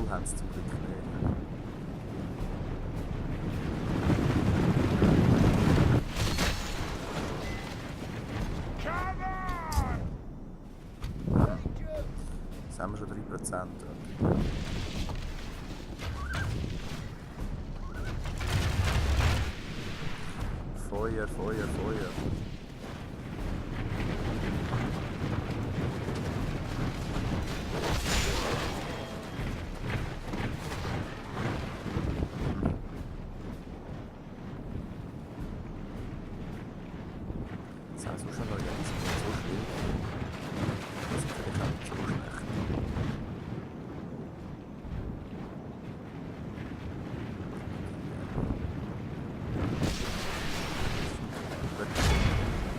Crew haben sie zum Glück nicht. Jetzt haben wir schon 3%. Feuer, Feuer, Feuer. Das ist auch schon noch nicht so schlimm. Das ist vielleicht auch nicht so schlecht.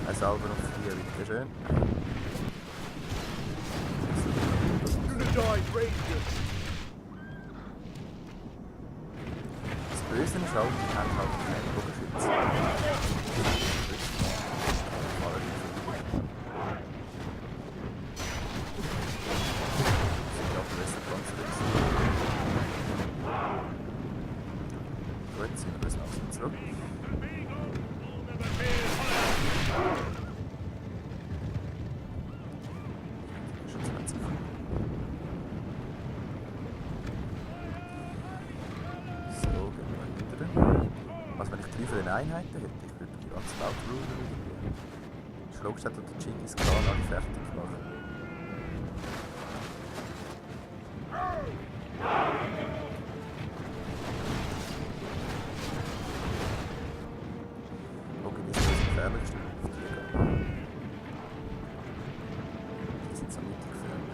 Ein Salver auf 4, bitte schön. Das Böse ist halt, die haben halt keine Bogenschützen. Gut, sind wir bis langsam zurück. Schon 20. So, gehen wir weiter. Was, wenn ich 3 für eine Einheiten hätte? Ich würde die ganze Welt ruhen. Schlagstadt oder Genghis Khan alle fertig machen. Okay, das ist das gefährlichste. Die sind so mittelgefährlich.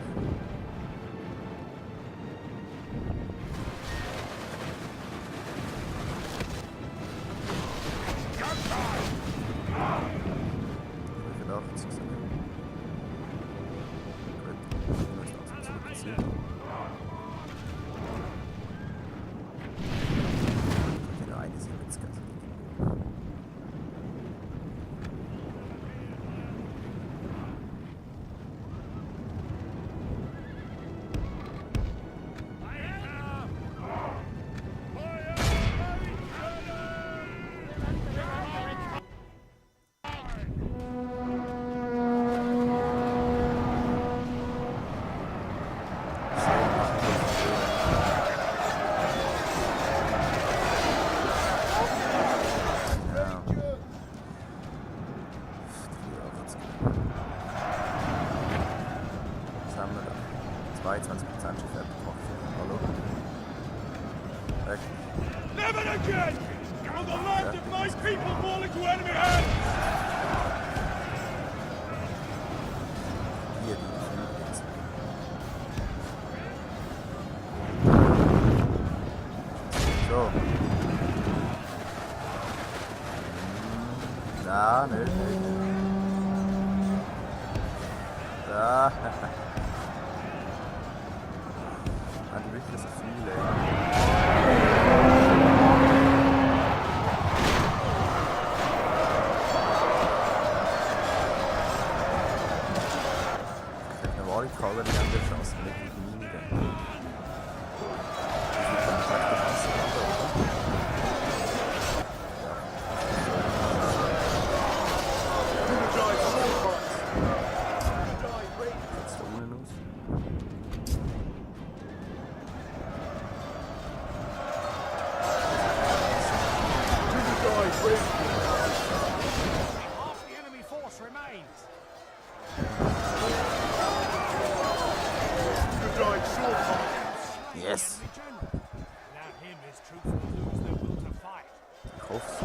Never again! Will the land of my people fall into enemy hands! So. Da, nö. Da. Haben die wirklich so viele, Color, die haben wir Chance mit den Minigun. Die kann vielleicht die Chance haben, oder? Jetzt da unten aus. Half the enemy force remains. Yes! Without him, his troops will lose their will to fight. Ich hoffe es.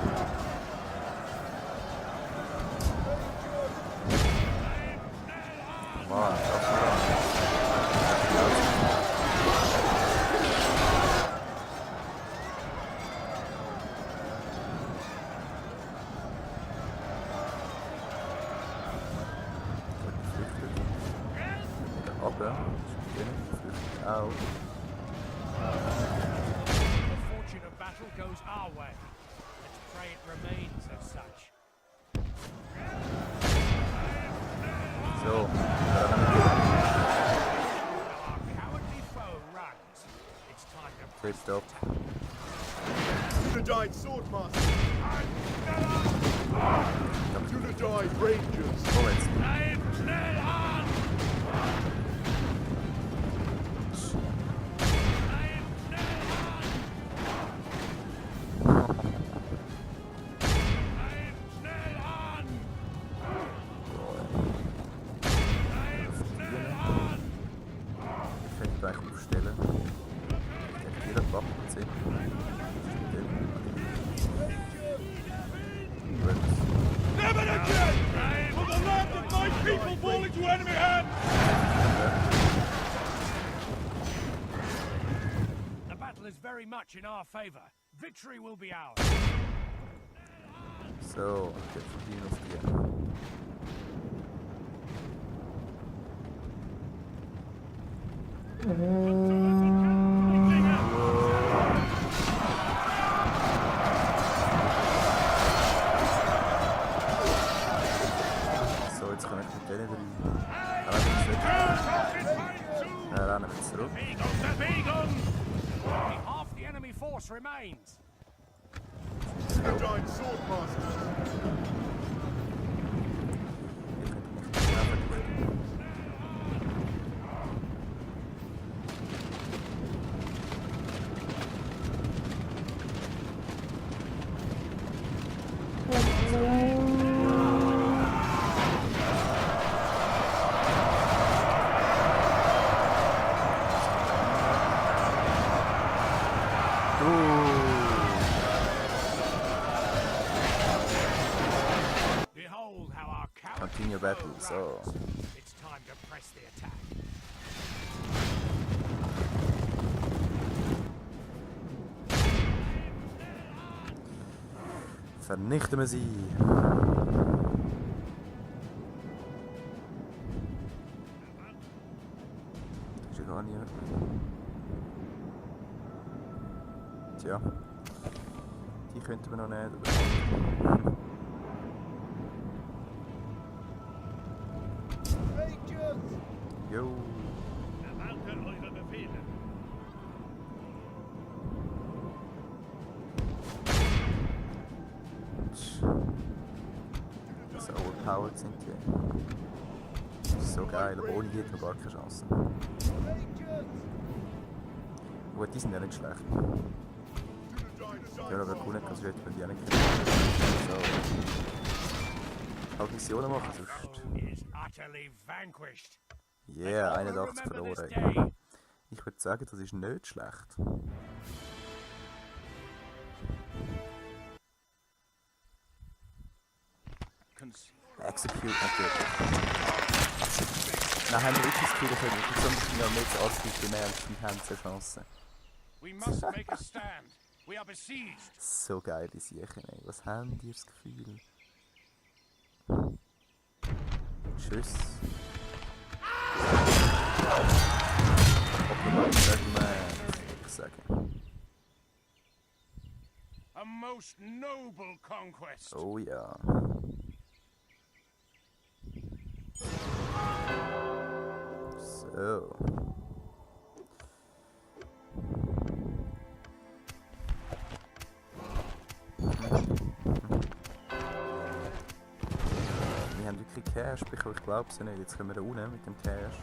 Mann, das ist Auch. The fortune of battle goes our way. Let's pray it remains as such. So. Our cowardly foe runs. It's Tipptopp. Unidine Swordmaster. Unidine Rangers. Oh, jetzt. Bleibt schnell an! Bleibt schnell an! Bleibt schnell an! Bleibt schnell an! Ich könnte gleich aufstellen. Ich denke, jeder Waffen sind. Never again! For the land of my people fall into enemy hands! The battle is very much in our favor. Victory will be ours. So, jetzt verdienen auf die. So, jetzt kann ich mit denen rein. Rennen wir zurück. Bewegung! Only half the enemy force remains. Unidine Swordmaster. Behold how our coward Continue battle, so. It's time to press the attack. Vernichten wir sie. Ist ja gar niemand mehr. Tja. Die könnten wir noch nicht. Aber Rangers! jo. Erwarte eure Befehle. So overpowered sind die. Das ist so geil, aber ohne die hat man gar keine Chance. Rangers! Gut, die sind ja nicht schlecht. Unidine Ja, aber cool, dass wir die auch nicht kennen. So. Halt Missionen machen sonst. Foe is utterly vanquished. Yeah, All who 81 remember this verloren. day. Ich würde sagen, das ist nicht schlecht. Execute natürlich. Nein, haben wir wirklich das Gefühl, können wir sonst noch nicht als die mehr und haben keine Chance. We must make a stand. We are besieged. So geil, die Siechen, ey. Was haben die das Gefühl? Tschüss. Ich sagen. A most noble conquest. Oh ja. So. Wir haben wirklich Cash bekommen, ich glaube es nicht. Jetzt können wir da unten mit dem Cash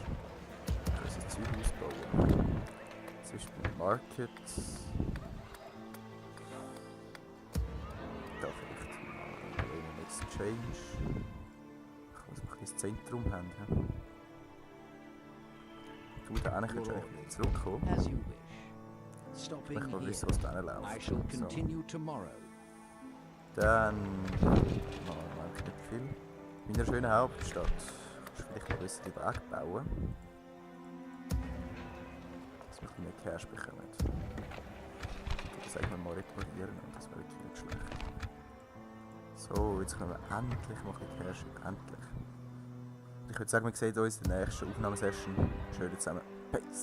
unser Zeug ausbauen. Zum Beispiel Market. Da vielleicht einen Exchange. Ich muss ein bisschen das Zentrum haben. Du, da hinten könntest du eigentlich wieder zurückkommen. As you wish. Stopping Ich will here. wissen, was da läuft. I shall So. continue tomorrow. Dann machen wir eigentlich nicht viel. In meiner schönen Hauptstadt kannst du vielleicht noch ein bisschen Weg bauen. Dass wir ein bisschen mehr Cash bekommen. Oder sagen wir mal reparieren und das wäre wirklich nicht schlecht. So, jetzt können wir endlich mal ein bisschen Cash über. Endlich. Ich würde sagen, wir sehen uns in der nächsten Aufnahmesession. Schön zusammen. Peace.